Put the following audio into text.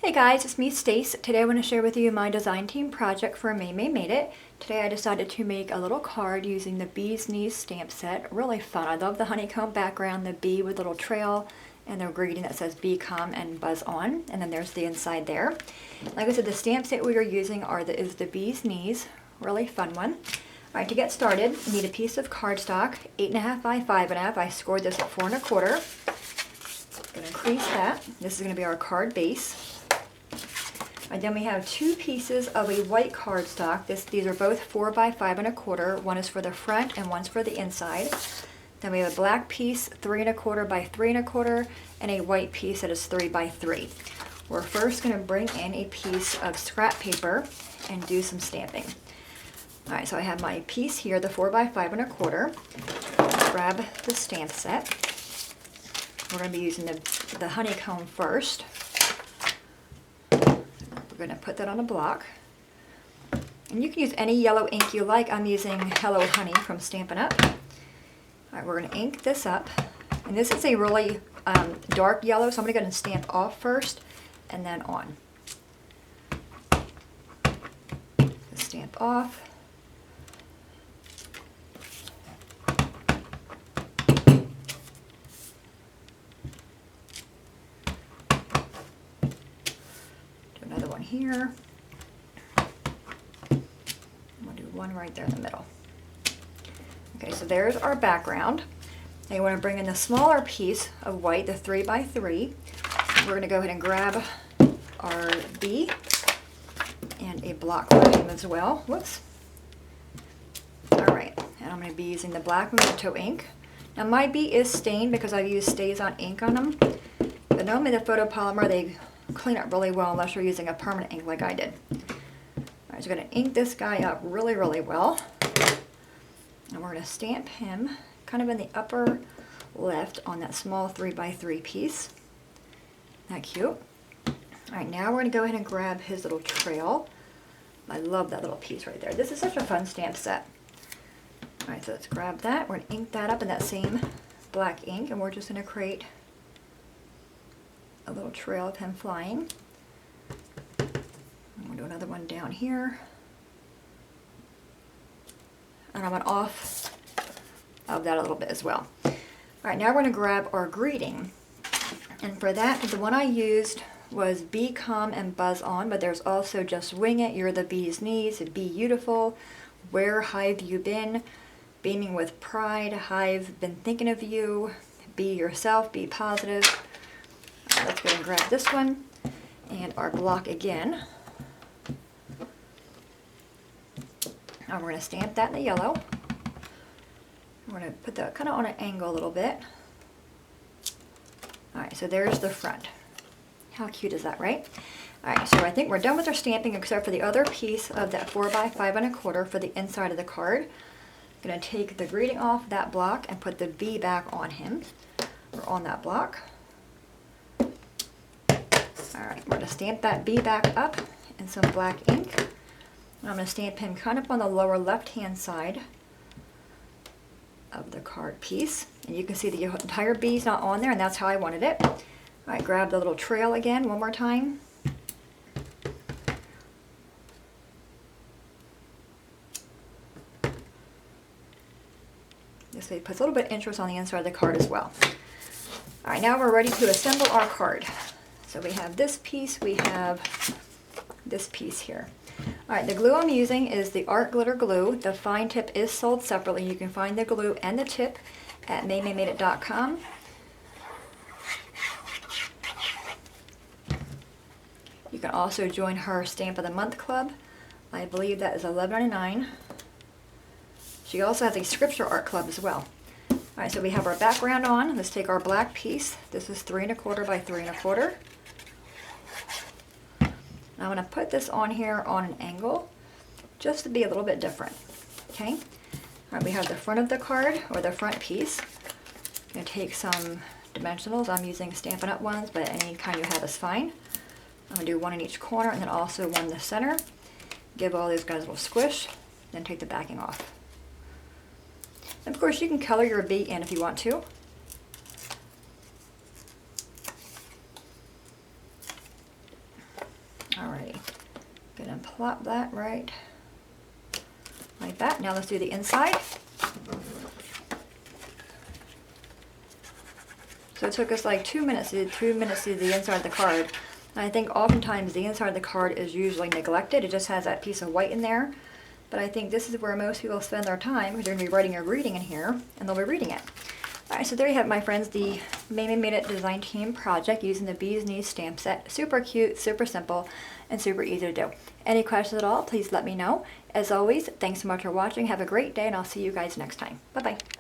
Hey guys, it's me Stacy. Today I want to share with you my design team project for Maymay Made It. Today I decided to make a little card using the Bee's Knees stamp set. Really fun. I love the honeycomb background, the bee with a little trail, and the greeting that says be calm and buzz on. And then there's the inside there. Like I said, the stamp set we are using is the Bee's Knees. Really fun one. Alright, to get started, you need a piece of cardstock, 8.5 by 5.5. I scored this at 4 1/4. I'm going to crease that. This is going to be our card base. And then we have 2 pieces of a white cardstock. These are both 4 by 5 1/4. One is for the front and one's for the inside. Then we have a black piece, 3 1/4 by 3 1/4, and a white piece that is 3 by 3. We're first going to bring in a piece of scrap paper and do some stamping. Alright, so I have my piece here, the 4 by 5 1/4. Grab the stamp set. We're going to be using the honeycomb first. We're going to put that on a block. And you can use any yellow ink you like. I'm using Hello Honey from Stampin' Up. Alright, we're going to ink this up. And this is a really dark yellow, so I'm going to go and stamp off first and then on. Stamp off. Another one here. I'm going to do one right there in the middle. Okay, so there's our background. Now you want to bring in the smaller piece of white, the 3 by 3. We're going to go ahead and grab our bee and a block for him as well. Whoops. Alright, and I'm going to be using the black Memento ink. Now my bee is stained because I've used Stays-On ink on them. But normally the photopolymer, they clean up really well unless you're using a permanent ink like I did. Alright, so we're going to ink this guy up really, really well. And we're going to stamp him kind of in the upper left on that small 3 by 3 piece. Isn't that cute? Alright, now we're going to go ahead and grab his little trail. I love that little piece right there. This is such a fun stamp set. Alright, so let's grab that. We're going to ink that up in that same black ink, and we're just going to create a little trail of him flying. I'm going to do another one down here. And I went off of that a little bit as well. Alright, now we're going to grab our greeting. And for that, the one I used was Be Calm and Buzz On, but there's also just Wing It, You're the Bee's Knees, Be Beautiful, Where Hive You Been, Beaming with Pride, Hive Been Thinking of You, Be Yourself, Be Positive. Let's go and grab this one and our block again. Now we're going to stamp that in the yellow. We're going to put that kind of on an angle a little bit. Alright, so there's the front. How cute is that, right? Alright, so I think we're done with our stamping except for the other piece of that 4 by 5 1/4 for the inside of the card. I'm going to take the greeting off that block and put the bee back on him, or on that block. Alright, we're going to stamp that bee back up in some black ink. And I'm going to stamp him kind of on the lower left-hand side of the card piece. And you can see the entire bee's not on there, and that's how I wanted it. Alright, grab the little trail again one more time. This way it puts a little bit of interest on the inside of the card as well. Alright, now we're ready to assemble our card. So we have this piece, we have this piece here. Alright, the glue I'm using is the Art Glitter Glue. The fine tip is sold separately. You can find the glue and the tip at maymaymadeit.com. You can also join her Stamp of the Month Club. I believe that is $11.99. She also has a Scripture Art Club as well. Alright, so we have our background on. Let's take our black piece. This is 3 1/4 by 3 1/4. I'm going to put this on here on an angle just to be a little bit different. Okay? Alright, we have the front of the card, or the front piece. I'm going to take some dimensionals. I'm using Stampin' Up ones, but any kind you have is fine. I'm going to do one in each corner and then also one in the center. Give all these guys a little squish, then take the backing off. And of course you can color your bee in if you want to. Alrighty, gonna plop that right like that. Now let's do the inside. So it took us like 2 minutes to do the inside of the card. And I think oftentimes the inside of the card is usually neglected. It just has that piece of white in there. But I think this is where most people spend their time, because they're going to be writing a greeting in here, and they'll be reading it. Alright, so there you have it, my friends, the Maymay Made It design team project using the Bee's Knees stamp set. Super cute, super simple, and super easy to do. Any questions at all, please let me know. As always, thanks so much for watching. Have a great day, and I'll see you guys next time. Bye-bye.